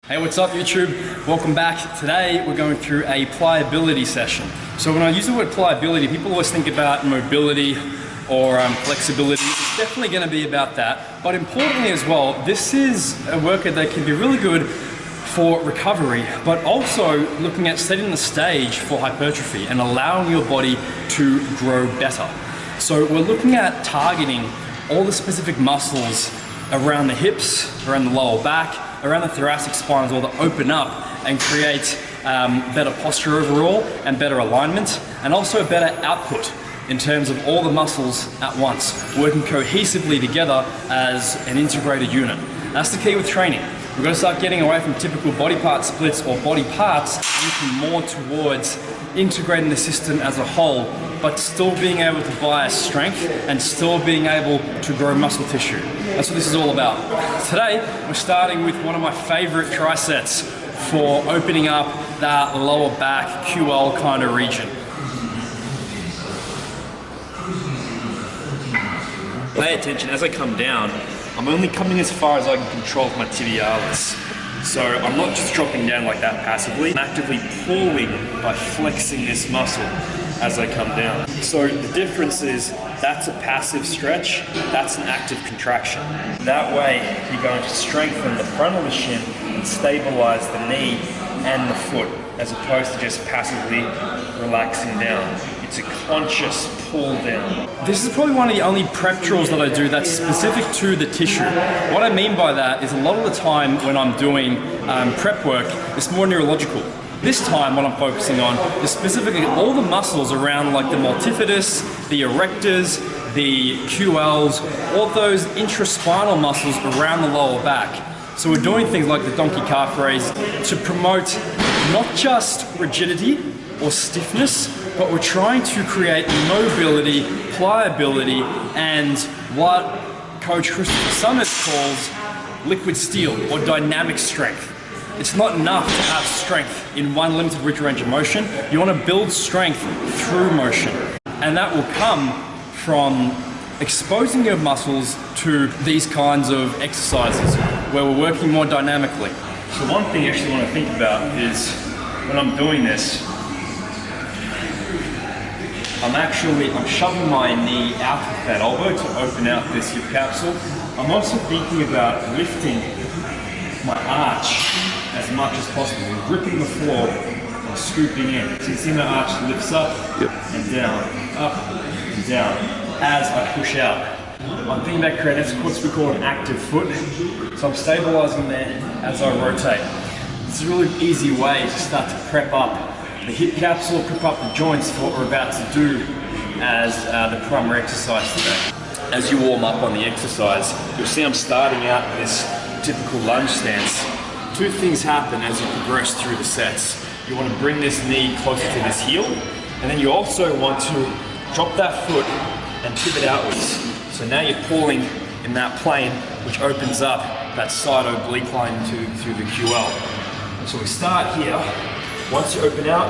Hey, what's up YouTube? Welcome back. Today we're going through a pliability session. So when I use the word pliability, people always think about mobility or flexibility. It's definitely going to be about that. But importantly as well, this is a workout that can be really good for recovery, but also looking at setting the stage for hypertrophy and allowing your body to grow better. So we're looking at targeting all the specific muscles around the hips, around the lower back, around the thoracic spine as well, that open up and create better posture overall and better alignment, and also better output in terms of all the muscles at once, working cohesively together as an integrated unit. That's the key with training. We've got to start getting away from typical body part splits or body parts, looking more towards integrating the system as a whole, but still being able to bias strength and still being able to grow muscle tissue. That's what this is all about. Today, we're starting with one of my favorite trisets for opening up that lower back QL kind of region. Pay attention, as I come down, I'm only coming as far as I can control with my tibialis. So I'm not just dropping down like that passively, I'm actively pulling by flexing this muscle as I come down. So the difference is that's a passive stretch, that's an active contraction. That way you're going to strengthen the front of the shin and stabilize the knee and the foot, as opposed to just passively relaxing down. It's a conscious pull down. This is probably one of the only prep drills that I do that's specific to the tissue. What I mean by that is a lot of the time when I'm doing prep work, it's more neurological. This time what I'm focusing on is specifically all the muscles around like the multifidus, the erectors, the QLs, all those intraspinal muscles around the lower back. So we're doing things like the donkey calf raise to promote not just rigidity or stiffness, but we're trying to create mobility, pliability, and what Coach Christopher Summers calls liquid steel or dynamic strength. It's not enough to have strength in one limited range of motion. You want to build strength through motion. And that will come from exposing your muscles to these kinds of exercises where we're working more dynamically. So one thing you actually want to think about is when I'm doing this, I'm shoving my knee out of that elbow to open out this hip capsule. I'm also thinking about lifting my arch as much as possible, gripping the floor and scooping in. So you can see my arch lifts up and down as I push out. I'm thinking about creating what's we call an active foot. So I'm stabilizing there as I rotate. It's a really easy way to start to prep up the hip capsule, prep up the joints for what we're about to do as the primary exercise today. As you warm up on the exercise, you'll see I'm starting out with this typical lunge stance. Two things happen as you progress through the sets. You want to bring this knee closer to this heel, and then you also want to drop that foot and pivot outwards. So now you're pulling in that plane, which opens up that side oblique line to the QL. So we start here. Once you open out,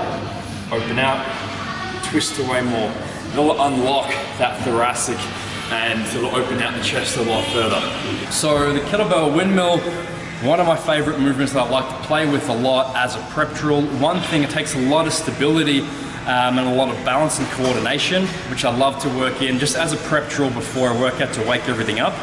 twist away more. It'll unlock that thoracic and it'll open out the chest a lot further. So the Kettlebell Windmill, one of my favorite movements that I like to play with a lot as a prep drill. One thing, it takes a lot of stability and a lot of balance and coordination, which I love to work in just as a prep drill before I work out to wake everything up.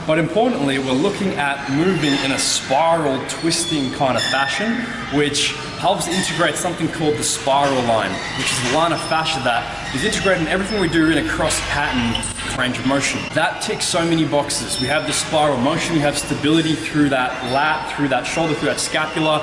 But importantly, we're looking at moving in a spiral twisting kind of fashion, which helps integrate something called the spiral line, which is the line of fascia that is integrating everything we do in a cross pattern range of motion. That ticks so many boxes. We have the spiral motion, we have stability through that lat, through that shoulder, through that scapula.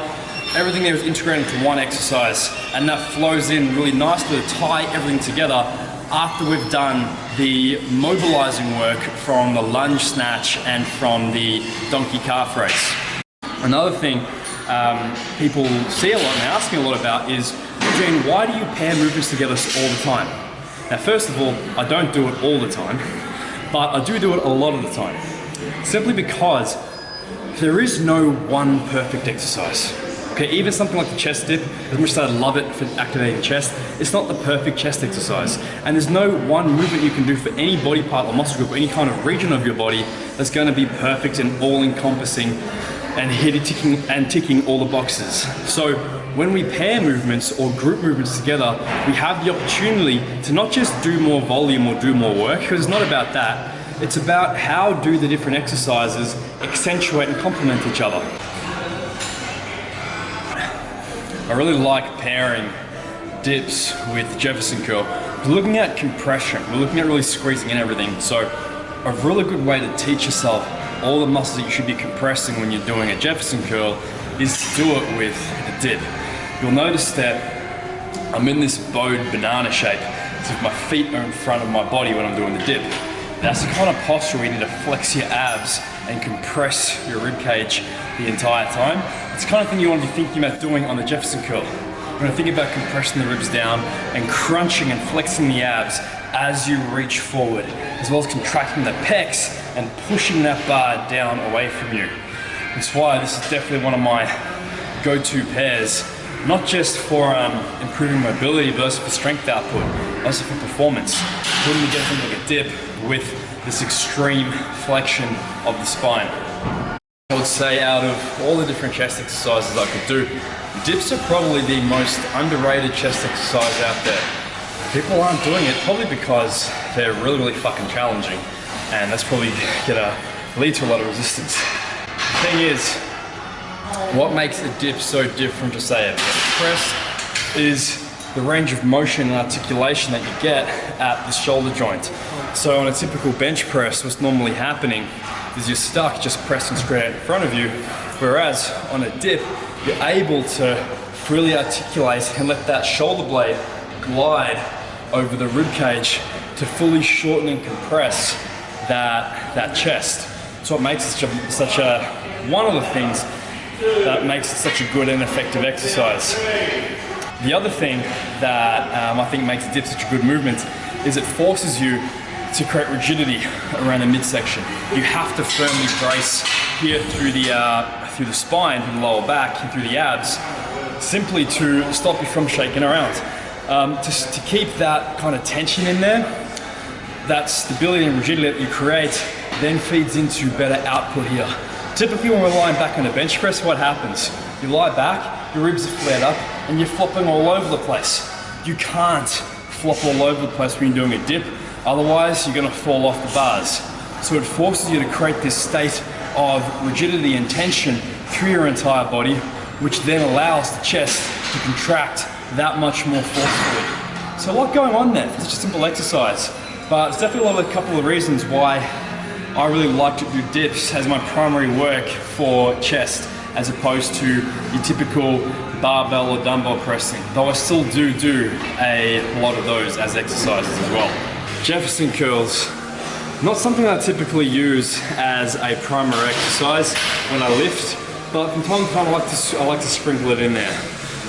Everything there is integrated into one exercise, and that flows in really nicely to tie everything together after we've done the mobilizing work from the lunge snatch and from the donkey calf raise. Another thing people see a lot and ask me a lot about is, Eugene, why do you pair movements together all the time? Now, first of all, I don't do it all the time, but I do it a lot of the time. Simply because there is no one perfect exercise. Okay, even something like the chest dip, as much as I love it for activating the chest, it's not the perfect chest exercise. And there's no one movement you can do for any body part or muscle group or any kind of region of your body that's going to be perfect and all-encompassing and ticking all the boxes. So when we pair movements or group movements together, we have the opportunity to not just do more volume or do more work, because it's not about that. It's about how do the different exercises accentuate and complement each other. I really like pairing dips with Jefferson curl. We're looking at compression, we're looking at really squeezing in everything. So a really good way to teach yourself all the muscles that you should be compressing when you're doing a Jefferson curl is to do it with a dip. You'll notice that I'm in this bowed banana shape, as if my feet are in front of my body when I'm doing the dip. That's the kind of posture where you need to flex your abs and compress your rib cage the entire time. It's the kind of thing you want to be thinking about doing on the Jefferson curl. You want to think about compressing the ribs down and crunching and flexing the abs as you reach forward, as well as contracting the pecs and pushing that bar down away from you. That's why this is definitely one of my go-to pairs, not just for improving mobility, but also for strength output, also for performance. Putting together something like a dip with this extreme flexion of the spine. I would say out of all the different chest exercises I could do, dips are probably the most underrated chest exercise out there. People aren't doing it probably because they're really fucking challenging, and that's probably gonna lead to a lot of resistance. The thing is, what makes a dip so different to say a bench press is the range of motion and articulation that you get at the shoulder joint. So on a typical bench press, what's normally happening is you're stuck just pressing straight out in front of you, whereas on a dip, you're able to freely articulate and let that shoulder blade glide over the rib cage to fully shorten and compress that chest. So it makes it such a one of the things that makes it such a good and effective exercise. The other thing that I think makes a dip such a good movement is it forces you to create rigidity around the midsection. You have to firmly brace here through the spine, through the lower back, and through the abs, simply to stop you from shaking around. To keep that kind of tension in there, that stability and rigidity that you create then feeds into better output here. Typically when we're lying back on a bench press, what happens? You lie back, your ribs are flared up, and you're flopping all over the place. You can't flop all over the place when you're doing a dip, otherwise you're gonna fall off the bars. So it forces you to create this state of rigidity and tension through your entire body, which then allows the chest to contract that much more forcefully. So a lot going on there. It's just a simple exercise, but it's definitely a couple of reasons why I really like to do dips as my primary work for chest, as opposed to your typical barbell or dumbbell pressing, though I still do a lot of those as exercises as well. Jefferson curls, not something I typically use as a primary exercise when I lift, but from time to time I like to sprinkle it in there.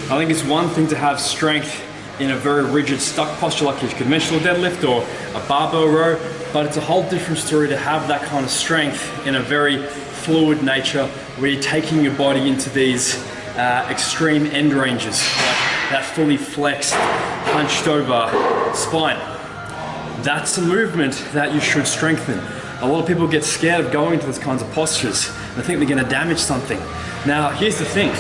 I think it's one thing to have strength in a very rigid stuck posture like a conventional deadlift or a barbell row, but it's a whole different story to have that kind of strength in a very fluid nature where you're taking your body into these extreme end ranges, like that fully flexed, hunched over spine. That's a movement that you should strengthen. A lot of people get scared of going into those kinds of postures. They think they're gonna damage something. Now, here's the thing.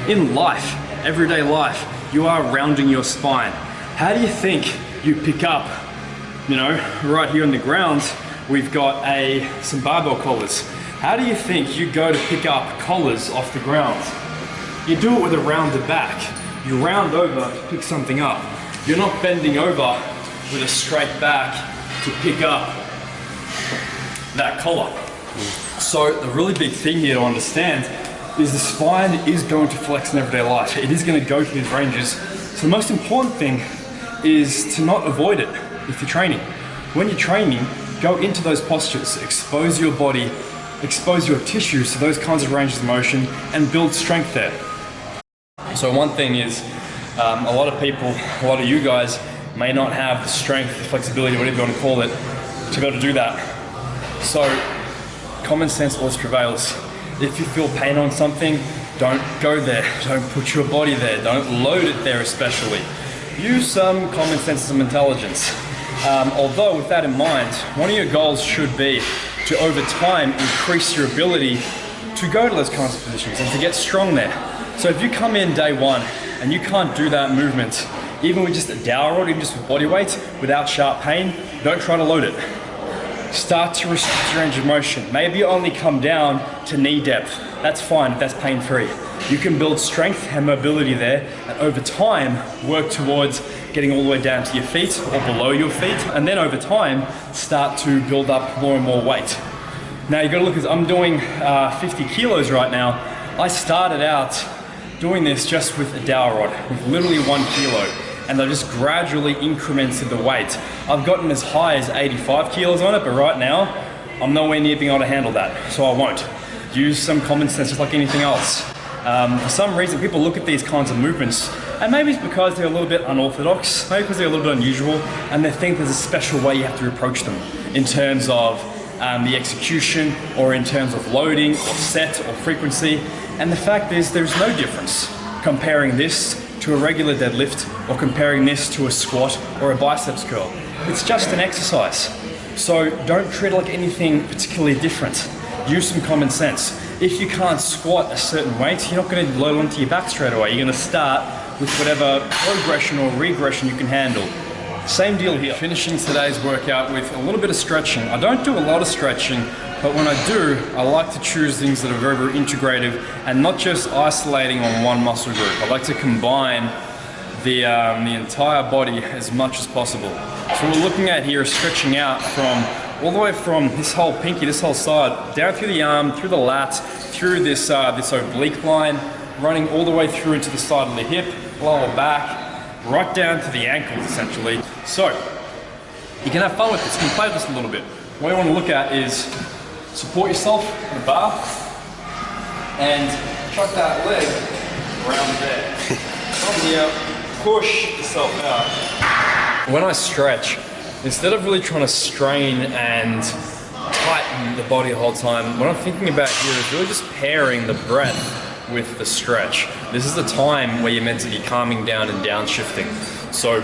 In life, everyday life, you are rounding your spine. How do you think you pick up, right here on the ground, we've got some barbell collars. How do you think you go to pick up collars off the ground? You do it with a rounded back. You round over to pick something up. You're not bending over with a straight back to pick up that collar. So the really big thing here to understand is the spine is going to flex in everyday life. It is going to go to these ranges. So the most important thing is to not avoid it if you're training. When you're training, go into those postures, expose your body, expose your tissues to those kinds of ranges of motion and build strength there. So one thing is, a lot of people, a lot of you guys may not have the strength, the flexibility, whatever you want to call it, to be able to do that. So common sense always prevails. If you feel pain on something, don't go there. Don't put your body there. Don't load it there especially. Use some common sense, some intelligence. Although with that in mind, one of your goals should be to over time increase your ability to go to those kinds of positions and to get strong there. So if you come in day one and you can't do that movement, even with just a dowel rod, even just with body weight, without sharp pain, don't try to load it. Start to restrict your range of motion. Maybe only come down to knee depth. That's fine if that's pain-free. You can build strength and mobility there, and over time, work towards getting all the way down to your feet or below your feet, and then over time, start to build up more and more weight. Now you gotta look, as I'm doing 50 kilos right now. I started out doing this just with a dowel rod, with literally 1 kilo, and I just gradually incremented the weight. I've gotten as high as 85 kilos on it, but right now, I'm nowhere near being able to handle that, so I won't. Use some common sense, just like anything else. For some reason, people look at these kinds of movements, and maybe it's because they're a little bit unorthodox, maybe because they're a little bit unusual, and they think there's a special way you have to approach them in terms of the execution, or in terms of loading, or set, or frequency. And the fact is, there's no difference comparing this to a regular deadlift, or comparing this to a squat or a biceps curl. It's just an exercise. So don't treat it like anything particularly different. Use some common sense. If you can't squat a certain weight, you're not going to load onto your back straight away. You're going to start with whatever progression or regression you can handle. Same deal here. Finishing today's workout with a little bit of stretching. I don't do a lot of stretching, but when I do, I like to choose things that are very, very integrative and not just isolating on one muscle group. I like to combine the entire body as much as possible. So what we're looking at here is stretching out from all the way from this whole pinky, this whole side, down through the arm, through the lat, through this oblique line, running all the way through into the side of the hip, lower back, right down to the ankles essentially. So you can have fun with this, you can play with this a little bit. What you want to look at is support yourself on the bar and chuck that leg around there. From here, push yourself out. When I stretch, instead of really trying to strain and tighten the body the whole time, what I'm thinking about here is really just pairing the breath with the stretch. This is the time where you're meant to be calming down and downshifting. So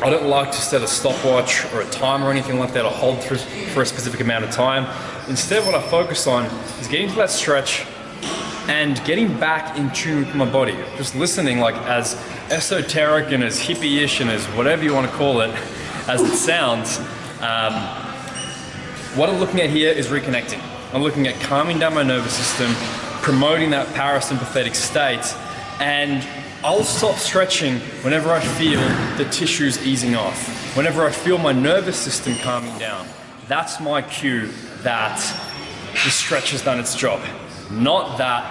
I don't like to set a stopwatch or a timer or anything like that or hold through for a specific amount of time. Instead, what I focus on is getting to that stretch and getting back in tune with my body. Just listening, like as esoteric and as hippie-ish and as whatever you want to call it, as it sounds, what I'm looking at here is reconnecting. I'm looking at calming down my nervous system, promoting that parasympathetic state, and I'll stop stretching whenever I feel the tissues easing off. Whenever I feel my nervous system calming down, that's my cue that the stretch has done its job. Not that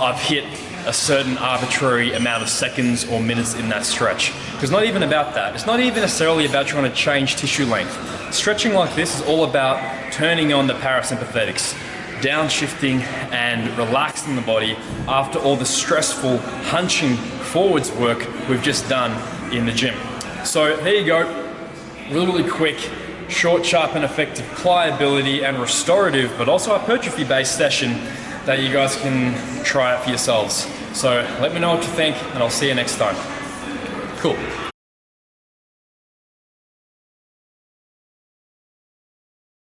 I've hit a certain arbitrary amount of seconds or minutes in that stretch. Because not even about that. It's not even necessarily about trying to change tissue length. Stretching like this is all about turning on the parasympathetics, downshifting and relaxing the body after all the stressful hunching forwards work we've just done in the gym. So there you go, really quick, short, sharp and effective pliability and restorative, but also hypertrophy based session that you guys can try out for yourselves. So let me know what you think and I'll see you next time. Cool.